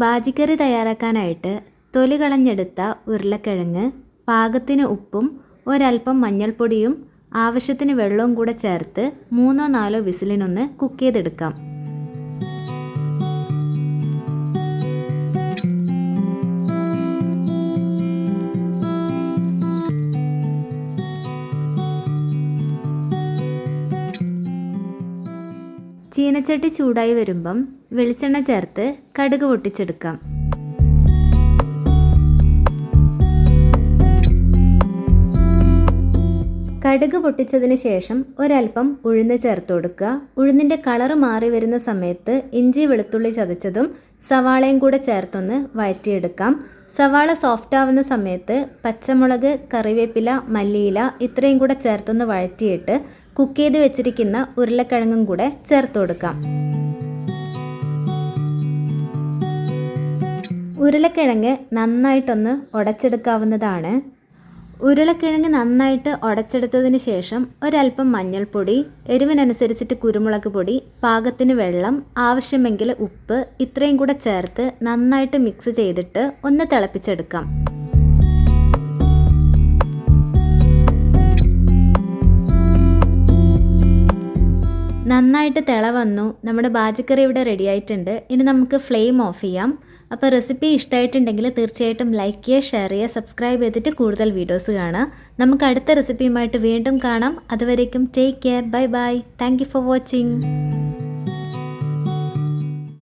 ബാജിക്കറി തയ്യാറാക്കാനായിട്ട് തൊലി കളഞ്ഞെടുത്ത ഉരുളക്കിഴങ്ങ് പാകത്തിന് ഉപ്പും ഒരൽപ്പം മഞ്ഞൾപ്പൊടിയും ആവശ്യത്തിന് വെള്ളവും കൂടെ ചേർത്ത് 3-4 വിസിലിനൊന്ന് കുക്ക് ചെയ്തെടുക്കാം. ചീനച്ചട്ടി ചൂടായി വരുമ്പം വെളിച്ചെണ്ണ ചേർത്ത് കടുക് പൊട്ടിച്ചെടുക്കാം. കടുക് പൊട്ടിച്ചതിന് ശേഷം ഒരൽപ്പം ഉഴുന്ന് ചേർത്ത് കൊടുക്കുക. ഉഴുന്നിൻ്റെ കളറ് മാറി വരുന്ന സമയത്ത് ഇഞ്ചി വെളുത്തുള്ളി ചതച്ചതും സവാളയും കൂടെ ചേർത്തൊന്ന് വഴറ്റിയെടുക്കാം. സവാള സോഫ്റ്റ് ആവുന്ന സമയത്ത് പച്ചമുളക്, കറിവേപ്പില, മല്ലിയില ഇത്രയും കൂടെ ചേർത്തൊന്ന് വഴറ്റിയിട്ട് കുക്ക് ചെയ്ത് വെച്ചിരിക്കുന്ന ഉരുളക്കിഴങ്ങും കൂടെ ചേർത്ത് കൊടുക്കാം. ഉരുളക്കിഴങ്ങ് നന്നായിട്ടൊന്ന് ഉടച്ചെടുക്കാവുന്നതാണ്. ഉരുളക്കിഴങ്ങ് നന്നായിട്ട് ഉടച്ചെടുത്തതിന് ശേഷം ഒരൽപ്പം മഞ്ഞൾപ്പൊടി, എരിവിനനുസരിച്ചിട്ട് കുരുമുളക് പൊടി, പാകത്തിന് വെള്ളം, ആവശ്യമെങ്കിൽ ഉപ്പ് ഇത്രയും കൂടെ ചേർത്ത് നന്നായിട്ട് മിക്സ് ചെയ്തിട്ട് ഒന്ന് തിളപ്പിച്ചെടുക്കാം. നന്നായിട്ട് തിള വന്നു. നമ്മുടെ ബാജിക്കറി ഇവിടെ റെഡി ആയിട്ടുണ്ട്. ഇനി നമുക്ക് ഫ്ലെയിം ഓഫ് ചെയ്യാം. അപ്പോൾ റെസിപ്പി ഇഷ്ടമായിട്ടുണ്ടെങ്കിൽ തീർച്ചയായിട്ടും ലൈക്ക് ചെയ്യുക, ഷെയർ ചെയ്യുക, സബ്സ്ക്രൈബ് ചെയ്തിട്ട് കൂടുതൽ വീഡിയോസ് കാണുക. നമുക്ക് അടുത്ത റെസിപ്പിയുമായിട്ട് വീണ്ടും കാണാം. അതുവരേക്കും take care, bye bye. Thank you for watching.